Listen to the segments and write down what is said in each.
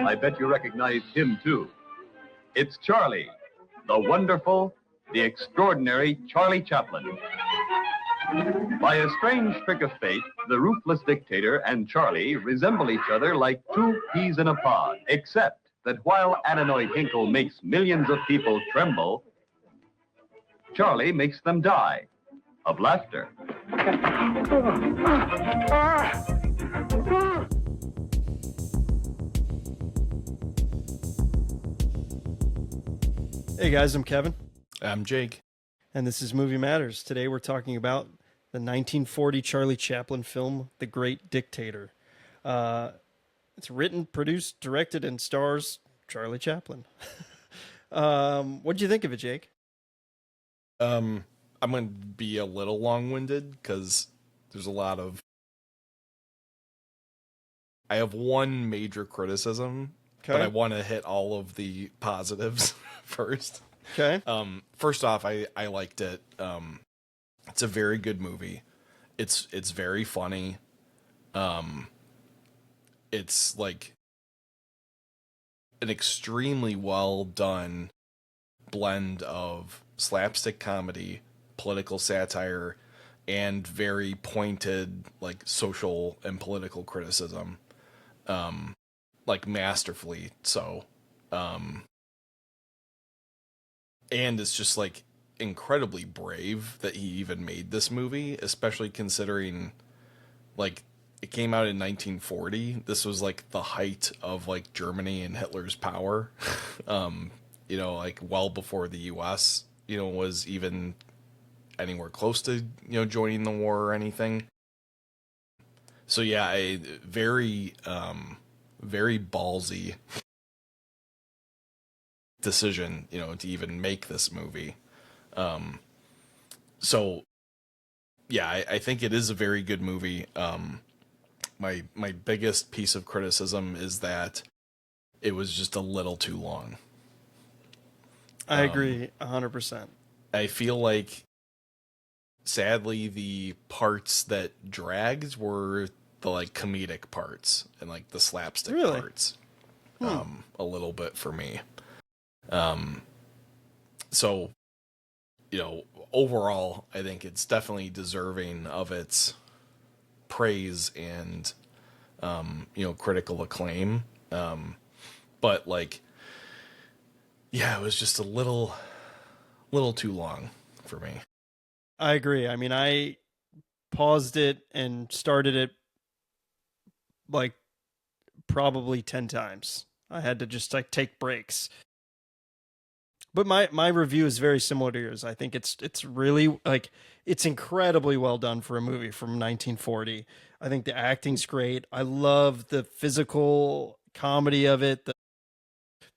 I bet you recognize him, too. It's Charlie, the wonderful, the extraordinary Charlie Chaplin. By a strange trick of fate, the ruthless dictator and Charlie resemble each other like two peas in a pod, except that while Adenoid Hinkle makes millions of people tremble, Charlie makes them die of laughter. Hey guys, I'm Kevin. I'm Jake. And this is Movie Matters. Today we're talking about the 1940 Charlie Chaplin film, The Great Dictator. It's written, produced, directed, and stars Charlie Chaplin. What did you think of it, Jake? I'm going to be a little long-winded because there's a lot of... I have one major criticism, but I want to hit all of the positives first. Okay. First off, I liked it. It's a very good movie. It's very funny. It's like an extremely well done blend of slapstick comedy, political satire, and very pointed like social and political criticism. Like masterfully so. And it's just like incredibly brave that he even made this movie, especially considering like it came out in 1940. This was like the height of like Germany and Hitler's power. You know, like well before the US, you know, was even anywhere close to, you know, joining the war or anything. So yeah, very ballsy decision, you know, to even make this movie. So yeah, I think it is a very good movie. My biggest piece of criticism is that it was just a little too long. I agree 100%. I feel like sadly the parts that dragged were the like comedic parts and like the slapstick parts. A little bit for me. So, you know, overall, I think it's definitely deserving of its praise and, you know, critical acclaim. But like, yeah, it was just a little too long for me. I agree. I mean, I paused it and started it like probably 10 times. I had to just like take breaks. But my review is very similar to yours. I think it's really like it's incredibly well done for a movie from 1940. I think the acting's great. I love the physical comedy of it, the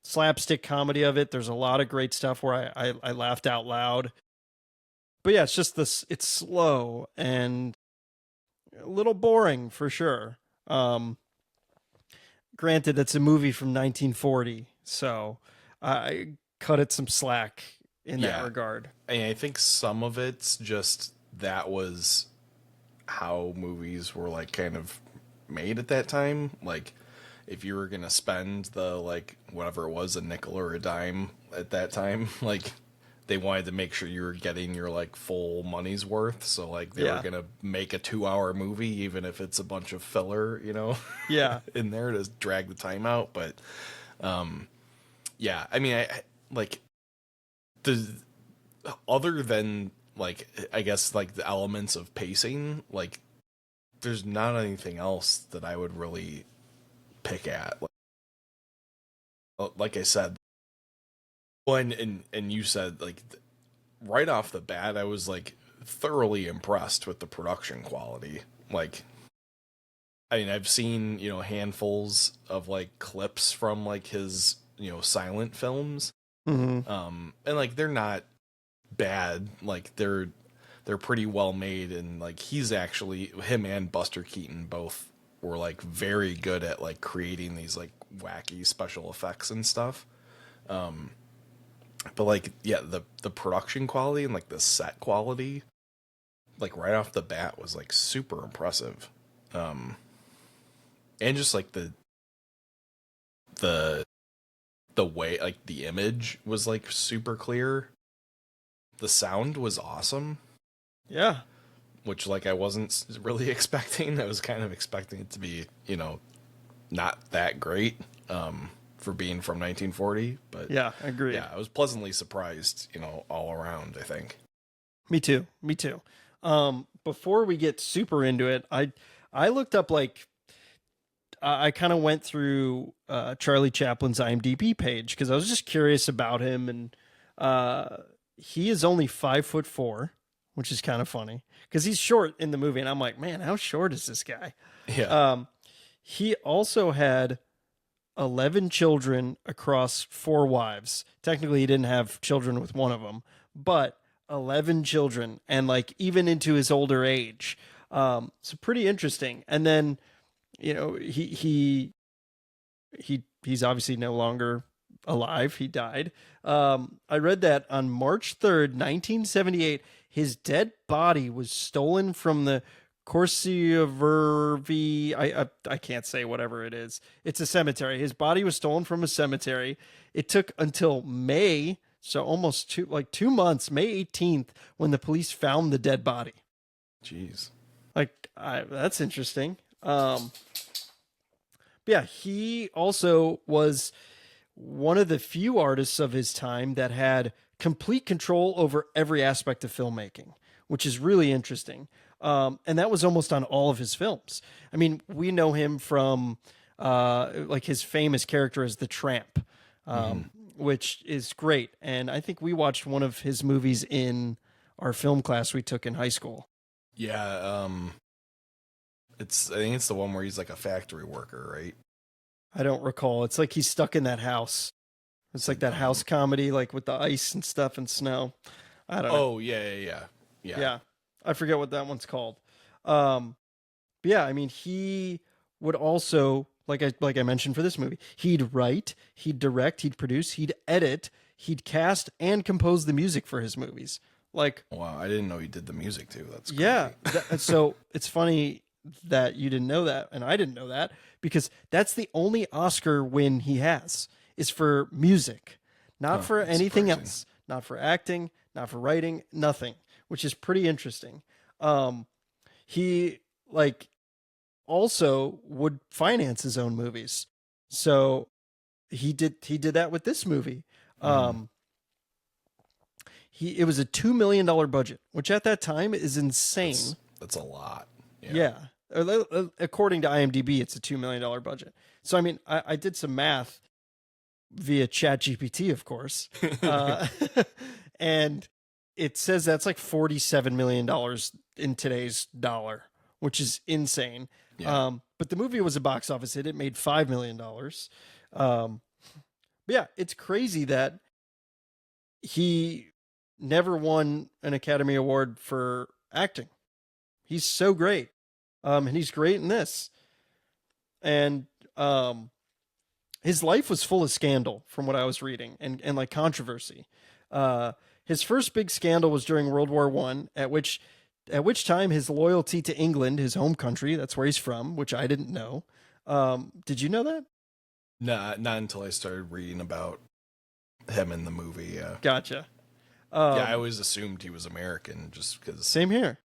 slapstick comedy of it. There's a lot of great stuff where I laughed out loud. But yeah, it's just this. It's slow and a little boring for sure. Granted, it's a movie from 1940, so I cut it some slack in that regard. And I think some of it's just that was how movies were like kind of made at that time. Like if you were going to spend the like whatever it was, a nickel or a dime at that time, like they wanted to make sure you were getting your like full money's worth. So like they were going to make a 2-hour movie, even if it's a bunch of filler, you know, in there to drag the time out. But, yeah, I mean, I like the other than like, I guess like the elements of pacing, like there's not anything else that I would really pick at. Like I said, well, and you said like right off the bat, I was like thoroughly impressed with the production quality. Like, I mean, I've seen, you know, handfuls of like clips from like his, you know, silent films. Mm-hmm. And like they're not bad. Like they're pretty well made, and like he's actually, him and Buster Keaton both were like very good at like creating these like wacky special effects and stuff. But like, yeah, the production quality and like the set quality, like right off the bat was like super impressive. And just like the way, like, the image was like super clear. The sound was awesome. Yeah. Which, like, I wasn't really expecting. I was kind of expecting it to be, you know, not that great for being from 1940. But yeah, I agree. Yeah, I was pleasantly surprised, you know, all around, I think. Me too. Before we get super into it, I looked up, like, I kind of went through Charlie Chaplin's IMDb page because I was just curious about him, and he is only 5'4", which is kind of funny because he's short in the movie, and I'm like, man, how short is this guy? Yeah. He also had 11 children across 4 wives. Technically, he didn't have children with one of them, but 11 children, and, like, even into his older age. So pretty interesting. And then, you know, he's obviously no longer alive. He died. I read that on March 3rd, 1978, his dead body was stolen from the Corsivervi. I can't say whatever it is. It's a cemetery. His body was stolen from a cemetery. It took until May, so almost 2 months, May 18th, when the police found the dead body. Jeez. Like, that's interesting. Yeah, he also was one of the few artists of his time that had complete control over every aspect of filmmaking, which is really interesting. And that was almost on all of his films. I mean, we know him from like his famous character as the Tramp, which is great. And I think we watched one of his movies in our film class we took in high school. Yeah, I think it's the one where he's like a factory worker, right? I don't recall. It's like he's stuck in that house. It's like that house comedy, like with the ice and stuff and snow. I don't know. Oh, yeah. I forget what that one's called. But yeah, I mean, he would also, like I mentioned for this movie, he'd write, he'd direct, he'd produce, he'd edit, he'd cast and compose the music for his movies. Like, wow, I didn't know he did the music too. That's crazy. Yeah. So it's funny that you didn't know that, and I didn't know that, because that's the only Oscar win he has is for music, not for anything else, not for acting, not for writing, nothing, which is pretty interesting. He, like, also would finance his own movies. So he did that with this movie. It was a $2 million budget, which at that time is insane. That's a lot. Yeah. According to IMDb, it's a $2 million budget. So, I mean, I did some math via ChatGPT, of course. And it says that's like $47 million in today's dollar, which is insane. Yeah. But the movie was a box office hit. It made $5 million. But yeah, it's crazy that he never won an Academy Award for acting. He's so great. And he's great in this. And his life was full of scandal from what I was reading and like controversy. His first big scandal was during World War I, at which time his loyalty to England, his home country, that's where he's from, which I didn't know. Did you know that? Nah, not until I started reading about him in the movie. Yeah. Gotcha. Yeah, I always assumed he was American just because. Same here.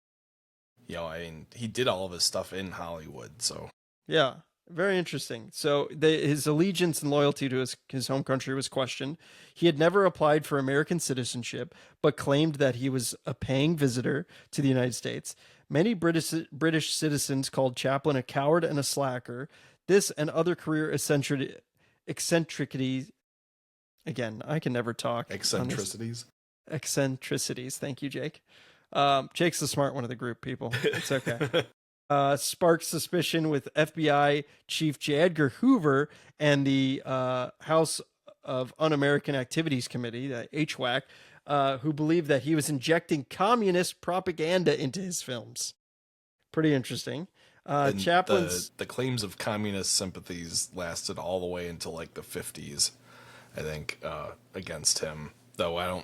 You know, I mean, he did all of his stuff in Hollywood, so. Yeah, very interesting. So his allegiance and loyalty to his home country was questioned. He had never applied for American citizenship, but claimed that he was a paying visitor to the United States. Many British citizens called Chaplin a coward and a slacker. This and other career eccentricities. Again, I can never talk. Eccentricities. Eccentricities. Thank you, Jake. Jake's the smart one of the group, people. It's okay. Sparked suspicion with FBI Chief J. Edgar Hoover and the House of Un-American Activities Committee, the HWAC, who believed that he was injecting communist propaganda into his films. Pretty interesting. Chaplin's the claims of communist sympathies lasted all the way until like the 50s, I think, against him. Though I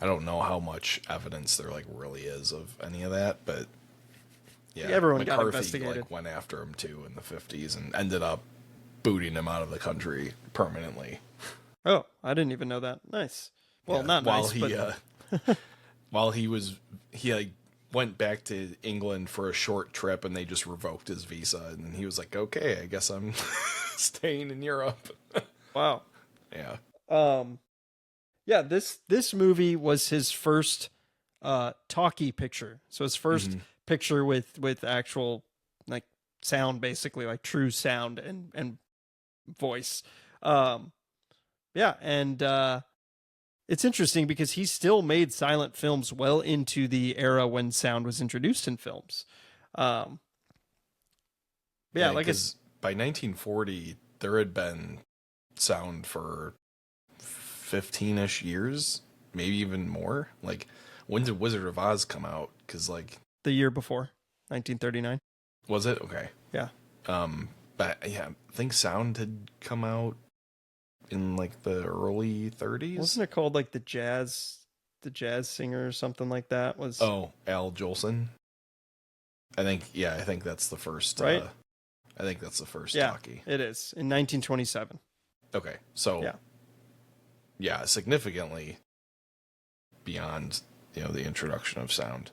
don't know how much evidence there like really is of any of that, but yeah, everyone McCarthy got investigated. Like went after him too in the 50s and ended up booting him out of the country permanently. Oh, I didn't even know that. Nice. Well, not while nice, but while he like went back to England for a short trip, and they just revoked his visa, and he was like, "Okay, I guess I'm staying in Europe." Wow. Yeah. Yeah, this movie was his first talkie picture. So his first picture with actual like sound, basically like true sound and voice. Yeah, and it's interesting because he still made silent films well into the era when sound was introduced in films. Yeah, like it's by 1940 there had been sound for 15-ish years, maybe even more. Like, when did Wizard of Oz come out? Because like the year before, 1939. Was it? Okay. Yeah. But yeah, I think sound had come out in like the early 30s. Wasn't it called like the jazz singer or something like that? Was Al Jolson? I think that's the first. Right. I think that's the first yeah, talkie. It is in 1927. Okay, so yeah, significantly beyond the introduction of sound.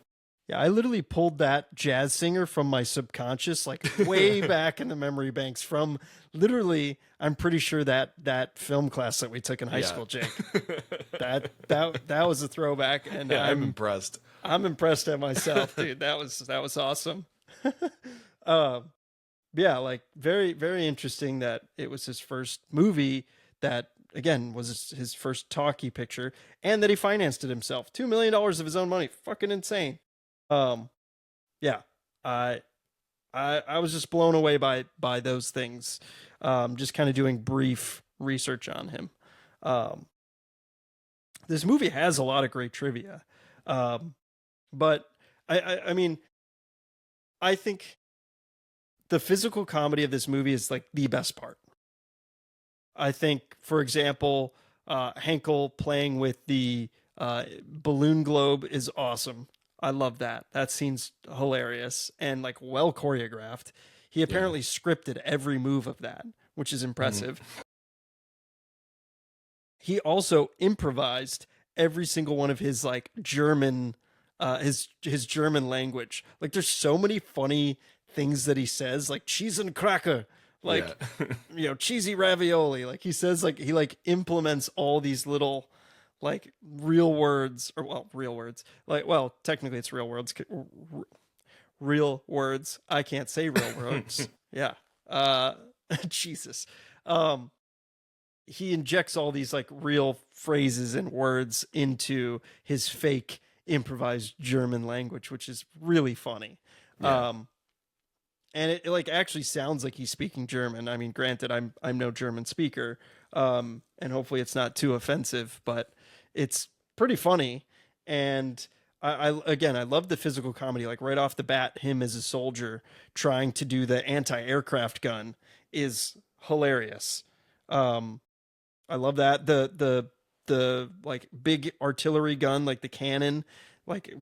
Yeah, I literally pulled that jazz singer from my subconscious, like way back in the memory banks from literally, I'm pretty sure that film class that we took in high school, Jake. That was a throwback, and I'm impressed. I'm impressed at myself, dude. That was awesome. Yeah, like very, very interesting that it was his first movie that, again, was his first talkie picture, and that he financed it himself. $2 million of his own money. Fucking insane. Yeah, I was just blown away by those things. Just kind of doing brief research on him. This movie has a lot of great trivia. But I mean, I think the physical comedy of this movie is like the best part. I think, for example, Henkel playing with the balloon globe is awesome. I love that. That scene's hilarious and like well choreographed. He apparently scripted every move of that, which is impressive. He also improvised every single one of his like German, his German language. Like there's so many funny things that he says, like cheese and cracker, like cheesy ravioli. Like he says, like he like implements all these little like real words, like, well, technically it's real words. Real words. I can't say real words. Yeah. Jesus. He injects all these like real phrases and words into his fake improvised German language, which is really funny. Yeah. And it like actually sounds like he's speaking German. I mean, granted, I'm no German speaker, and hopefully it's not too offensive, but it's pretty funny. And I love the physical comedy. Like right off the bat, him as a soldier trying to do the anti-aircraft gun is hilarious. I love that the like big artillery gun, like the cannon, like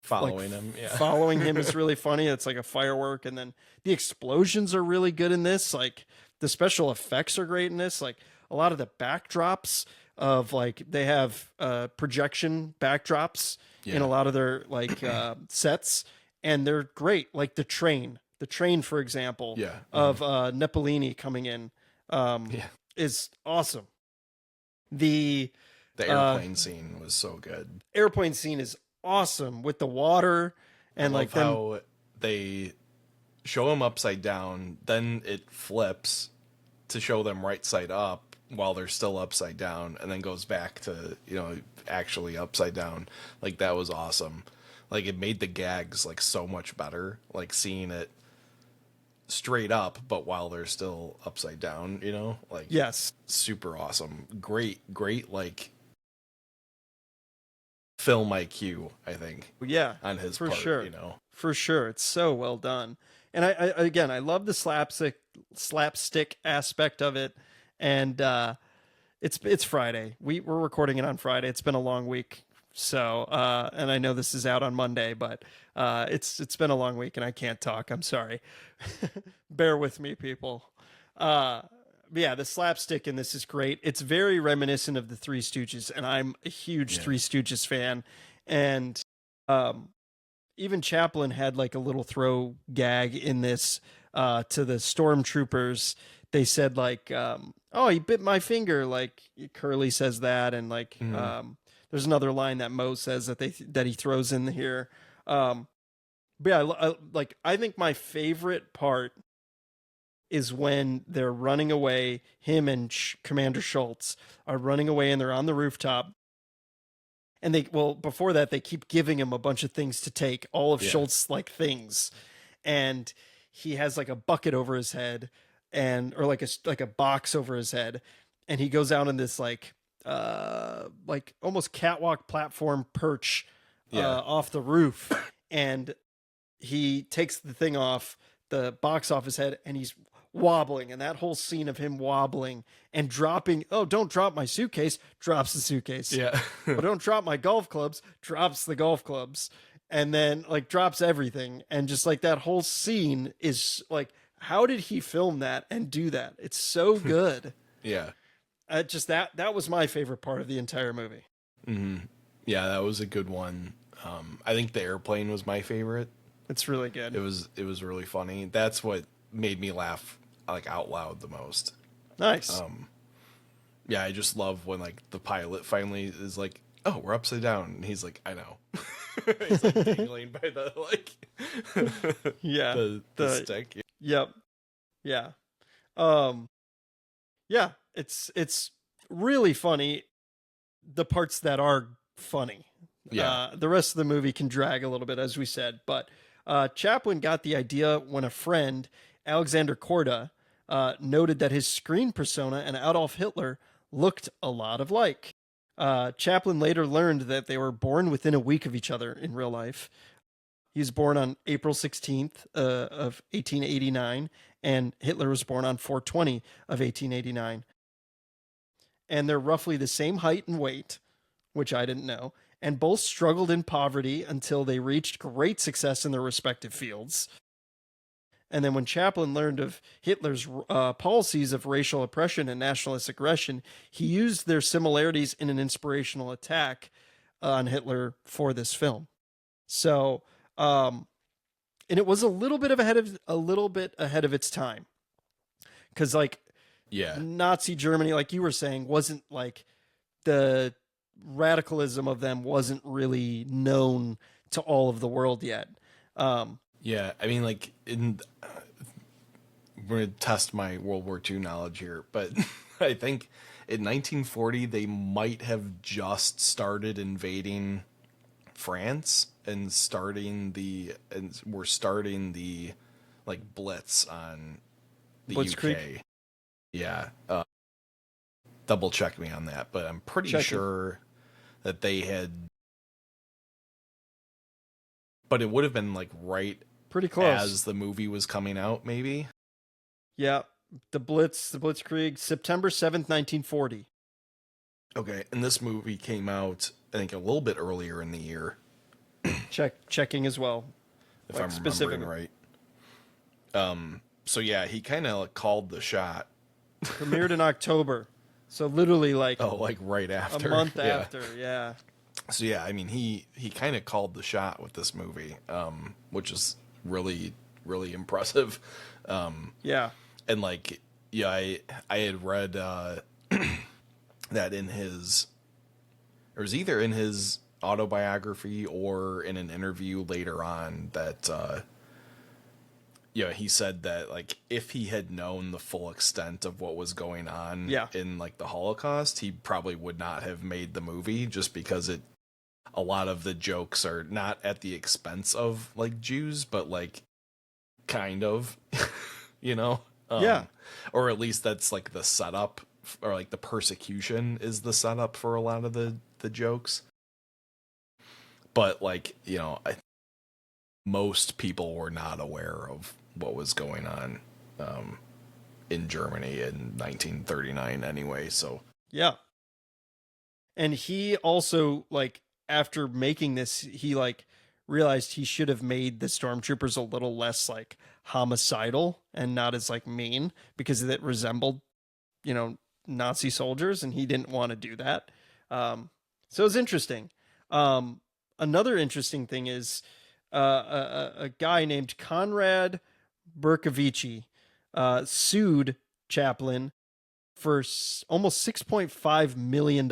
following him. Yeah, following him is really funny. It's like a firework, and then the explosions are really good in this. Like the special effects are great in this. Like a lot of the backdrops of like they have projection backdrops in a lot of their like sets, and they're great. Like the train, for example, of Nepolini coming in is awesome. The airplane scene was so good. Airplane scene is awesome with the water and like how they show him upside down, then it flips to show them right side up while they're still upside down, and then goes back to actually upside down. Like that was awesome. Like it made the gags like so much better. Like seeing it straight up, but while they're still upside down, like super awesome. Great like film IQ, I think. Yeah, on his for part, sure. For sure, it's so well done. And I love the slapstick aspect of it. And it's Friday. We're recording it on Friday. It's been a long week. So, and I know this is out on Monday, but it's been a long week and I can't talk. I'm sorry. Bear with me, people. yeah, the slapstick in this is great. It's very reminiscent of the Three Stooges, and I'm a huge Three Stooges fan. And even Chaplin had like a little throw gag in this to the stormtroopers. They said like, "Oh, he bit my finger." Like Curly says that, and like there's another line that Mo says that he throws in here. But yeah, I think my favorite part is when they're running away. Him and Commander Schultz are running away, and they're on the rooftop. And before that, they keep giving him a bunch of things to take, all of Schultz like things, and he has like a bucket over his head, or like a box over his head, and he goes out on this like almost catwalk platform perch off the roof, and he takes the box off his head, and he's wobbling, and that whole scene of him wobbling and dropping, "Oh, don't drop my suitcase," drops the suitcase. Yeah. "Oh, don't drop my golf clubs," drops the golf clubs, and then like drops everything. And just like that whole scene is like, how did he film that and do that? It's so good. Yeah. Just that was my favorite part of the entire movie. Mm-hmm. Yeah, that was a good one. I think the airplane was my favorite. It's really good. It was really funny. That's what made me laugh like out loud the most. Nice. Yeah, I just love when like the pilot finally is like, "Oh, we're upside down," and he's like, "I know." He's like dangling by the like the stick. Yep. Yeah. Yeah, it's really funny, the parts that are funny. Yeah. The rest of the movie can drag a little bit, as we said, but Chaplin got the idea when a friend, Alexander Korda, noted that his screen persona and Adolf Hitler looked a lot alike. Chaplin later learned that they were born within a week of each other in real life. He was born on April 16th of 1889, and Hitler was born on 4/20 of 1889. And they're roughly the same height and weight, which I didn't know, and both struggled in poverty until they reached great success in their respective fields. And then when Chaplin learned of Hitler's policies of racial oppression and nationalist aggression, he used their similarities in an inspirational attack on Hitler for this film. So, and it was a little bit ahead of its time, because like, Nazi Germany, like you were saying, wasn't like the radicalism of them wasn't really known to all of the world yet. Yeah, I mean, like, we're going to test my World War II knowledge here, but I think in 1940, they might have just started invading France and we're starting the, like, blitz on the Blitzkrieg. UK. Yeah. Double check me on that, but I'm pretty sure that they had, but it would have been, like, right pretty close as the movie was coming out, maybe. Yeah, the Blitzkrieg, September 7th, 1940. Okay, and this movie came out, I think, a little bit earlier in the year. Checking as well, if I'm remembering right. So yeah, he kind of called the shot. Premiered in October, so literally like like right after, a month after. Yeah. So yeah, I mean, he kind of called the shot with this movie, which is really, really impressive. Yeah. And like, yeah, I had read that in his, or it was either in his autobiography or in an interview later on that, he said that like if he had known the full extent of what was going on in like the Holocaust, he probably would not have made the movie, just because a lot of the jokes are not at the expense of like Jews, but like kind of, or at least that's like the setup, or like the persecution is the setup for a lot of the jokes. But like, most people were not aware of what was going on in Germany in 1939 anyway, so. Yeah. And he also, like, after making this, he, like, realized he should have made the stormtroopers a little less, like, homicidal and not as, like, mean, because it resembled Nazi soldiers, and he didn't want to do that. So it's interesting. Another interesting thing is a guy named Conrad Berkovici sued Chaplin for almost $6.5 million.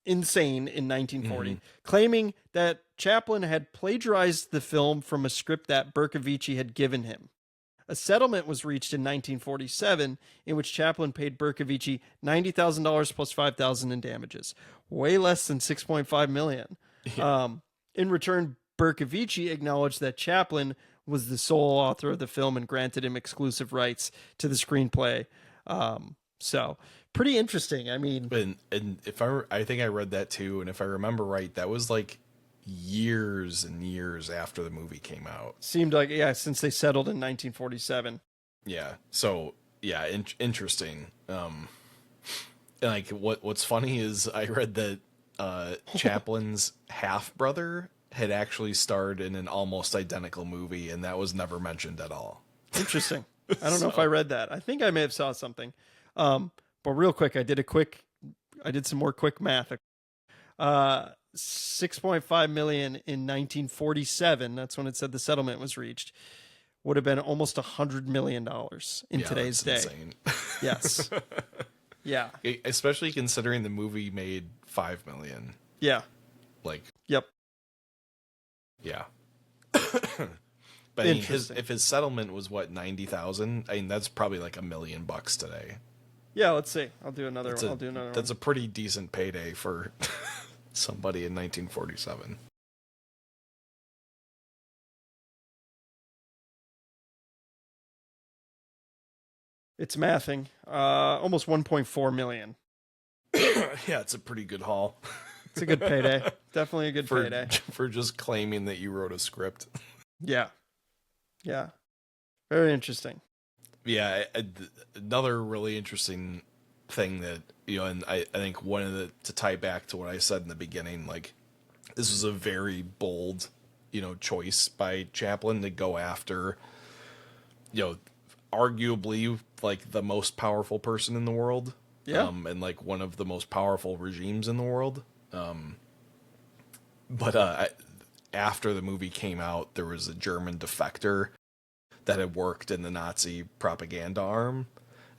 Insane in 1940, claiming that Chaplin had plagiarized the film from a script that Berkovici had given him. A settlement was reached in 1947 in which Chaplin paid Berkovici $90,000 plus $5,000 in damages, way less than $6.5 million. Yeah. In return, Berkovici acknowledged that Chaplin was the sole author of the film and granted him exclusive rights to the screenplay. So pretty interesting. I mean, and if I think I read that too, and if I remember right, that was like years and years after the movie came out. Seemed like, yeah, since they settled in 1947. Yeah. So yeah, interesting. And like what's funny is I read that Chaplin's half brother had actually starred in an almost identical movie, and that was never mentioned at all. Interesting. I don't know if I read that. I think I may have saw something. But real quick, I did some more quick math. 6.5 million in 1947. That's when it said the settlement was reached. Would have been almost $100 million in today's day. Insane. Yes. Yeah. Especially considering the movie made 5 million. Yeah. Like. Yep. Yeah. But I mean, if his settlement was what, 90,000, I mean that's probably like $1 million today. Yeah, let's see. I'll do another That's one. A pretty decent payday for somebody in 1947. It's mathing. Almost 1.4 million. Yeah, it's a pretty good haul. It's a good payday. Definitely a good payday. For just claiming that you wrote a script. Yeah. Yeah. Very interesting. Yeah, another really interesting thing that, and I think to tie back to what I said in the beginning, like, this was a very bold, choice by Chaplin to go after, arguably, like, the most powerful person in the world. Yeah. And, like, one of the most powerful regimes in the world. But after the movie came out, there was a German defector that had worked in the Nazi propaganda arm,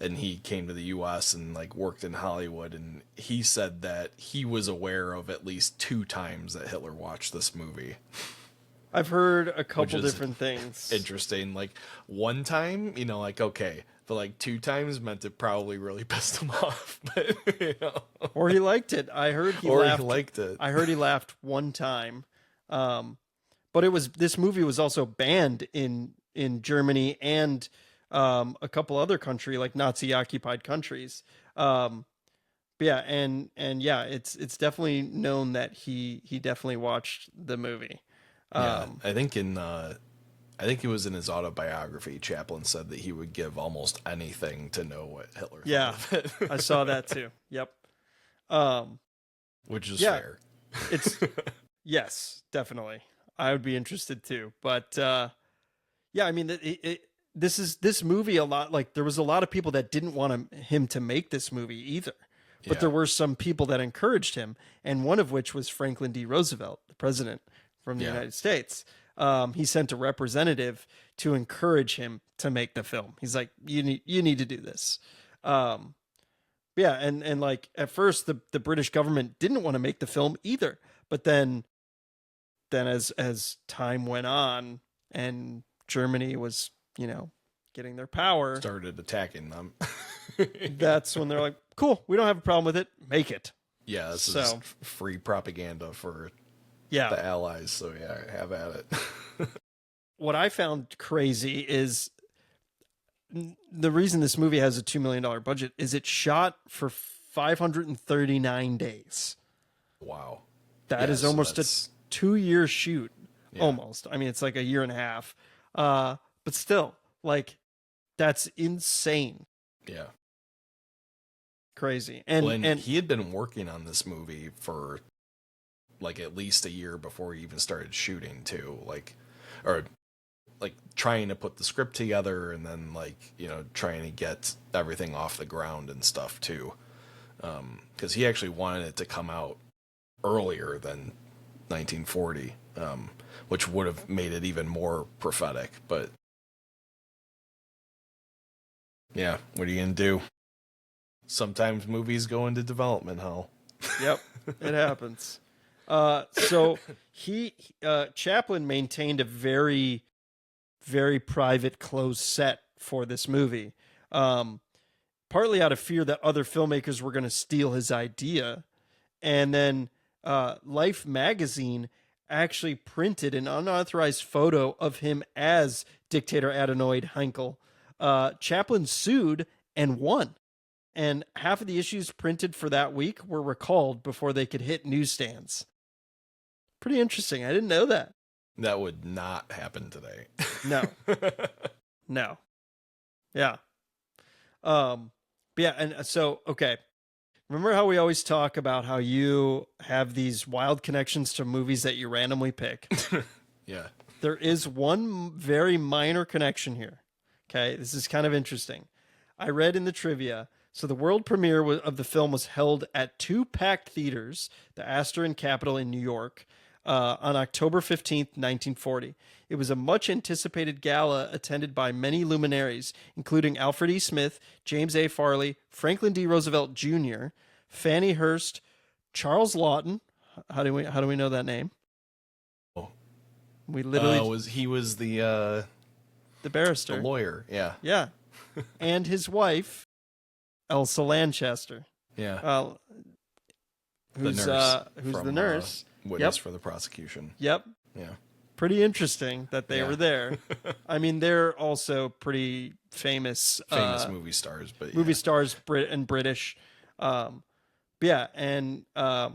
and he came to the U.S. and like worked in Hollywood, and he said that he was aware of at least 2 times that Hitler watched this movie. I've heard a couple different things. Interesting. Like, one time, like, okay, but like 2 times meant it probably really pissed him off. But, Or he liked it. I heard he laughed. He liked it. I heard he laughed one time. But this movie was also banned in Germany and a couple other countries, like Nazi occupied countries. But yeah, and yeah, it's definitely known that he definitely watched the movie. Yeah, I think it was in his autobiography, Chaplin said that he would give almost anything to know what Hitler thought of it. I saw that too. Yep. Which is fair. It's yes, definitely. I would be interested too. But yeah, I mean, this movie, a lot, like, there was a lot of people that didn't want him to make this movie either. But there were some people that encouraged him, and one of which was Franklin D. Roosevelt, the president from the United States. He sent a representative to encourage him to make the film. He's like, you need to do this. Yeah, and like at first the British government didn't want to make the film either, but then as time went on and Germany was, getting their power, started attacking them. That's when they're like, cool, we don't have a problem with it, make it. Yeah, this is free propaganda for the Allies, so yeah, have at it. What I found crazy is the reason this movie has a $2 million budget is it shot for 539 days. Wow. That is almost a 2-year shoot. Yeah. Almost. I mean, it's like a year and a half. But still, like, that's insane. Yeah. Crazy. And he had been working on this movie for like at least a year before he even started shooting too. Like like trying to put the script together and then like, you know, trying to get everything off the ground and stuff too. Because he actually wanted it to come out earlier than 1940, which would have made it even more prophetic. But yeah, what are you gonna do? Sometimes movies go into development hell. Yep, it happens. So Chaplin maintained a very, very private, closed set for this movie. Partly out of fear that other filmmakers were going to steal his idea. And then Life magazine actually printed an unauthorized photo of him as Dictator Adenoid Heinkel. Chaplin sued and won. And half of the issues printed for that week were recalled before they could hit newsstands. Pretty interesting. I didn't know that. That would not happen today. No. No. Yeah. Yeah, and so, okay. Remember how we always talk about how you have these wild connections to movies that you randomly pick? Yeah. There is one very minor connection here. Okay, this is kind of interesting. I read in the trivia, so the world premiere of the film was held at 2 packed theaters, the Astor and Capitol in New York, on October 15th, 1940. It was a much-anticipated gala attended by many luminaries, including Alfred E. Smith, James A. Farley, Franklin D. Roosevelt Jr., Fannie Hurst, Charles Lawton. How do we know that name? Oh, we literally he was the barrister, the lawyer. Yeah, yeah, and his wife, Elsa Lanchester. Yeah, who's the nurse? Witness for the prosecution. Yep. Yeah. Pretty interesting that they were there. I mean, they're also pretty famous movie stars, but movie stars, and British. Yeah, and I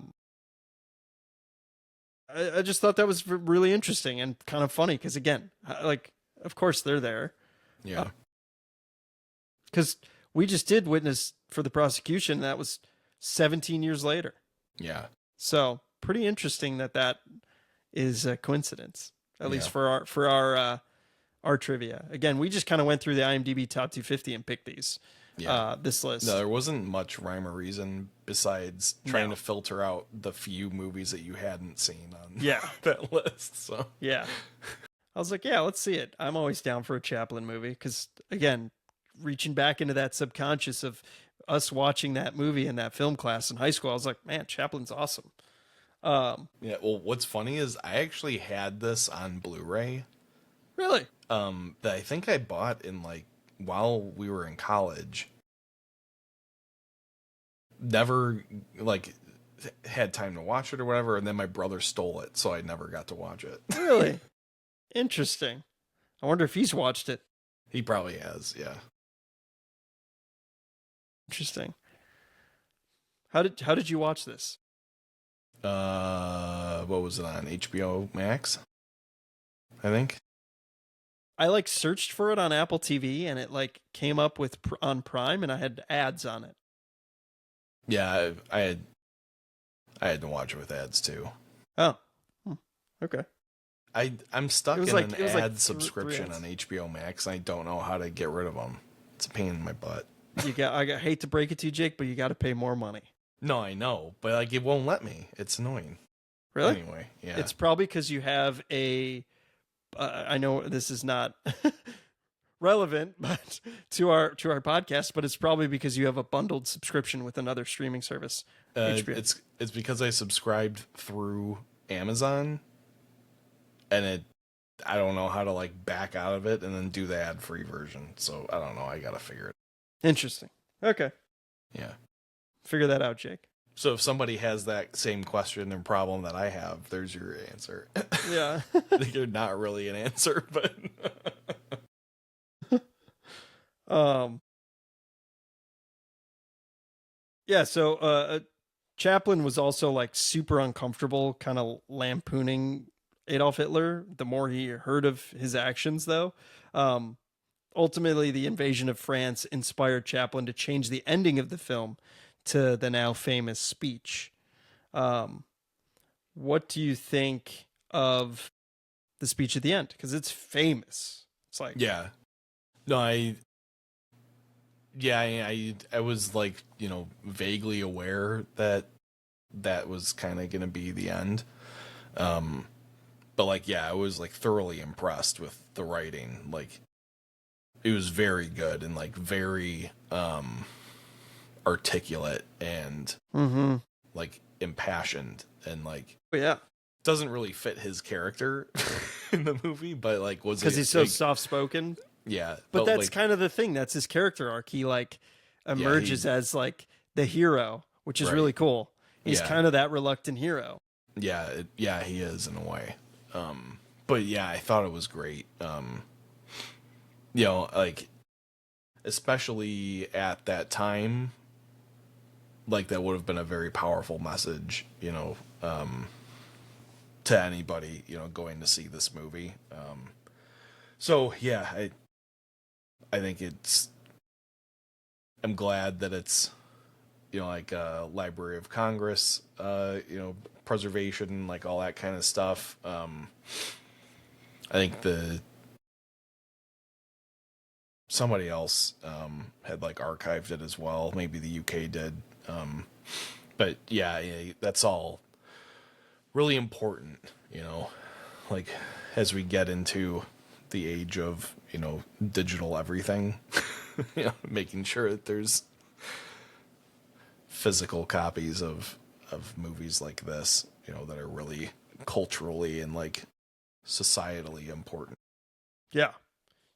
just thought that was really interesting and kind of funny because, again, like, of course they're there. Yeah. Because we just did Witness for the Prosecution. And that was 17 years later. Yeah. So pretty interesting that is a coincidence, at least for our trivia. Again, we just kind of went through the IMDb top 250 and picked these. This list. No, there wasn't much rhyme or reason besides trying to filter out the few movies that you hadn't seen on that list. So yeah, I was like, yeah, let's see it. I'm always down for a Chaplin movie because, again, reaching back into that subconscious of us watching that movie in that film class in high school, I was like, man, Chaplin's awesome. Yeah, well, what's funny is I actually had this on Blu-ray. Really? That I think I bought in while we were in college. Never had time to watch it or whatever, and then my brother stole it, so I never got to watch it. Really? Interesting. I wonder if he's watched it. He probably has, yeah. Interesting. How did you watch this? What was it on? HBO Max, I think. I searched for it on Apple TV and it came up with on Prime and I had ads on it. Yeah, I had to watch it with ads too. Oh, okay. I'm stuck in an ad subscription on HBO Max. And I don't know how to get rid of them. It's a pain in my butt. I hate to break it to you, Jake, but you got to pay more money. No, I know, but it won't let me. It's annoying. Really? Anyway, yeah. It's probably because you have a. I know this is not relevant, but to our podcast, but it's probably because you have a bundled subscription with another streaming service. HBO. It's because I subscribed through Amazon, and I don't know how to back out of it and then do the ad-free version. So I don't know. I gotta figure it. Interesting. Okay. Yeah. Figure that out, Jake. So if somebody has that same question and problem that I have, there's your answer. Yeah. They're not really an answer, but yeah, so Chaplin was also super uncomfortable kind of lampooning Adolf Hitler the more he heard of his actions, though. Ultimately, the invasion of France inspired Chaplin to change the ending of the film to the now famous speech. What do you think of the speech at the end because it's famous. It's like, Yeah. No, I was like, you know, vaguely aware that was kind of going to be the end. But like, yeah, I was like thoroughly impressed with the writing. Like, it was very good and like very articulate and like impassioned, and like, yeah, doesn't really fit his character in the movie, but like, was because he's so soft spoken. Yeah, but that's like, kind of the thing. That's his character arc. He like emerges as like the hero, which is really cool. He's kind of that reluctant hero. Yeah, he is in a way. But yeah, I thought it was great. You know, like, especially at that time, like, that would have been a very powerful message, you know, to anybody, you know, going to see this movie. So yeah, I think I'm glad that it's, you know, like, Library of Congress, you know, preservation, like all that kind of stuff. I think somebody else had like archived it as well. Maybe the UK did. But yeah, that's all really important, you know, like, as we get into the age of, you know, digital everything, you know, making sure that there's physical copies of movies like this, you know, that are really culturally and like societally important. Yeah.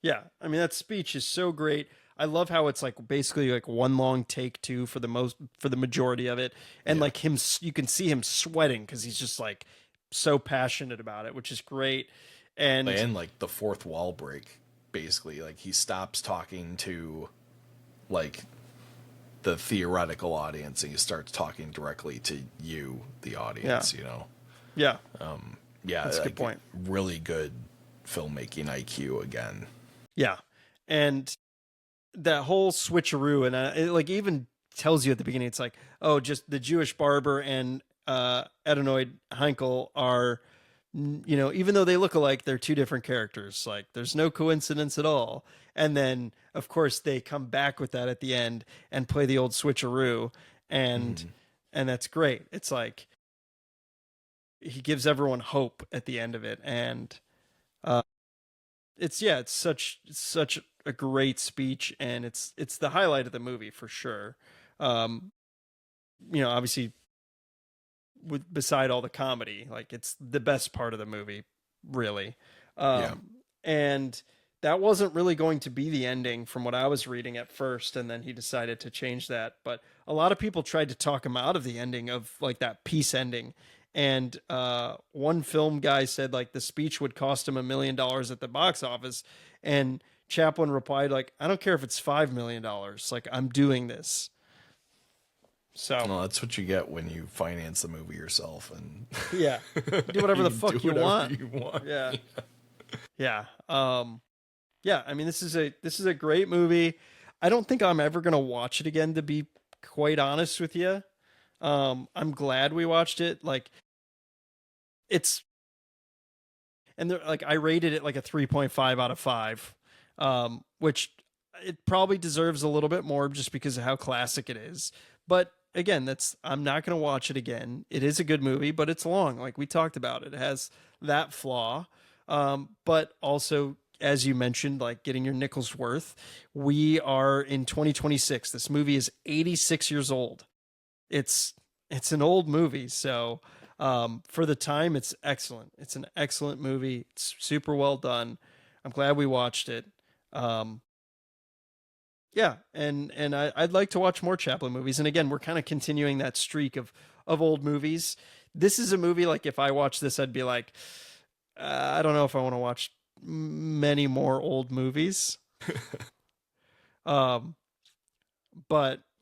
Yeah. I mean, that speech is so great. I love how it's like basically like one long take too for the majority of it. And like him, you can see him sweating because he's just like so passionate about it, which is great. And like the fourth wall break, basically, like he stops talking to like the theoretical audience and he starts talking directly to you, the audience, you know? Yeah. Yeah. That's a like, good point. Really good filmmaking IQ again. Yeah. And that whole switcheroo, and it like even tells you at the beginning, it's like, oh, just the Jewish barber and Adenoid Heinkel are, you know, even though they look alike, they're two different characters. Like, there's no coincidence at all. And then, of course, they come back with that at the end and play the old switcheroo, and that's great. It's like he gives everyone hope at the end of it, and it's such a great speech, and it's the highlight of the movie for sure. You know, obviously, beside all the comedy, like, it's the best part of the movie, really. And that wasn't really going to be the ending from what I was reading at first, and then he decided to change that. But a lot of people tried to talk him out of the ending of like that peace ending. And one film guy said like the speech would cost him $1 million at the box office, and Chaplin replied like, "I don't care if it's $5 million. Like, I'm doing this." So, well, that's what you get when you finance the movie yourself, and yeah, do whatever the fuck you want. Yeah. Yeah. Yeah. I mean, this is a great movie. I don't think I'm ever gonna watch it again, to be quite honest with you. I'm glad we watched it. Like, it's, and like, I rated it like a 3.5 out of 5, which it probably deserves a little bit more just because of how classic it is. But again, I'm not going to watch it again. It is a good movie, but it's long. Like we talked about, it has that flaw. But also, as you mentioned, like getting your nickel's worth. We are in 2026. This movie is 86 years old. It's an old movie, so for the time, it's excellent. It's an excellent movie. It's super well done. I'm glad we watched it. Yeah, and I'd like to watch more Chaplin movies. And again, we're kind of continuing that streak of old movies. This is a movie, like, if I watch this, I'd be like, I don't know if I want to watch many more old movies. But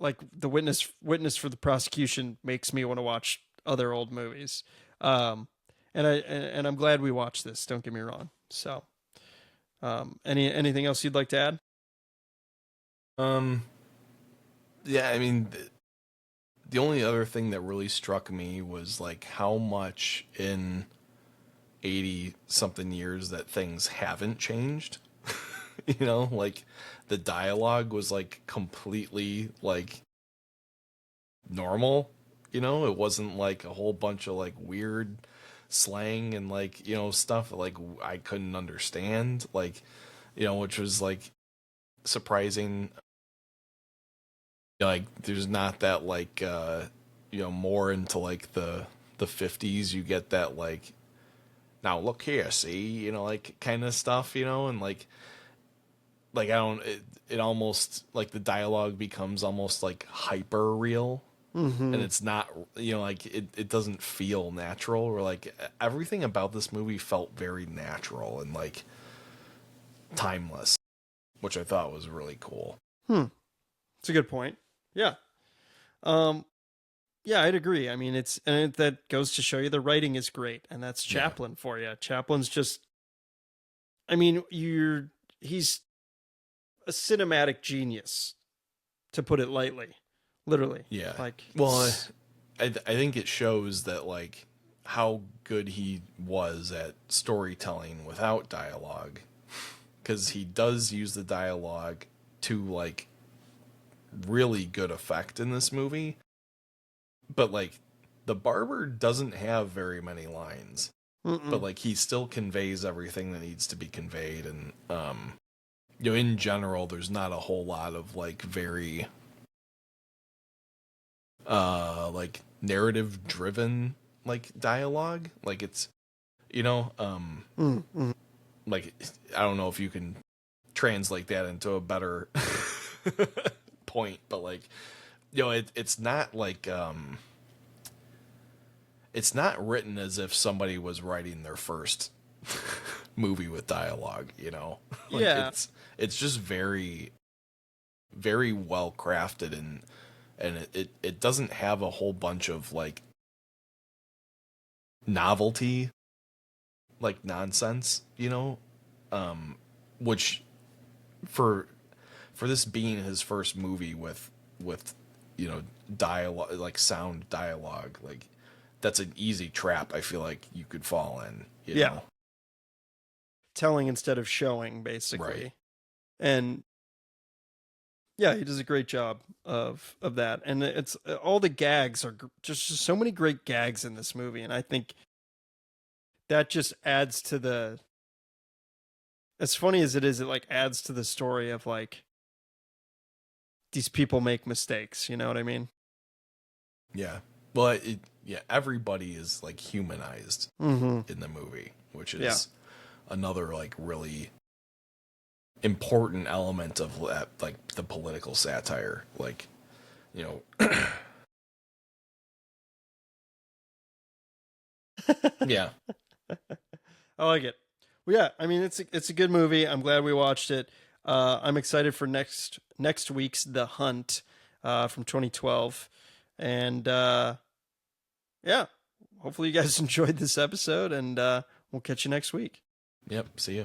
like the witness for the prosecution makes me want to watch other old movies. And I'm glad we watched this. Don't get me wrong. So, anything else you'd like to add? Yeah, I mean, the only other thing that really struck me was like how much in 80 something years that things haven't changed. You know, like the dialogue was like completely like normal. You know, it wasn't like a whole bunch of like weird slang and like, you know, stuff like I couldn't understand, like, you know, which was like surprising. Like there's not that like you know, more into like the 50s, you get that like, now look here, see, you know, like kind of stuff, you know, and like I don't, it almost like the dialogue becomes almost like hyper real. Mm-hmm. And it's not, you know, like it doesn't feel natural, or like everything about this movie felt very natural and like timeless, which I thought was really cool. It's a good point. Yeah. Yeah, I'd agree. I mean, that goes to show you the writing is great, and that's Chaplin for you. Chaplin's just, I mean, he's a cinematic genius, to put it lightly, literally. Yeah. Like, well, I think it shows that like how good he was at storytelling without dialogue, because he does use the dialogue to like really good effect in this movie. But like the barber doesn't have very many lines. But like he still conveys everything that needs to be conveyed, and you know, in general there's not a whole lot of like very like narrative driven like dialogue. Like it's, you know, like I don't know if you can translate that into a better point, but like, you know, it's not like it's not written as if somebody was writing their first movie with dialogue, you know. Like yeah, it's just very very well crafted, and it doesn't have a whole bunch of like novelty like nonsense, you know, which for this being his first movie with you know, dialogue, like sound dialogue, like that's an easy trap I feel like you could fall in, you know? Telling instead of showing, basically. Right. And yeah, he does a great job of that. And it's all the gags are just so many great gags in this movie, and I think that just adds to the, as funny as it is, it like adds to the story of like these people make mistakes, you know what I mean? Yeah. Well, yeah, everybody is like humanized in the movie, which is another like really important element of like the political satire, like, you know. Yeah. I like it. Well, yeah, I mean, it's a good movie. I'm glad we watched it. I'm excited for next week's The Hunt from 2012, and yeah, hopefully you guys enjoyed this episode, and we'll catch you next week. Yep. See ya.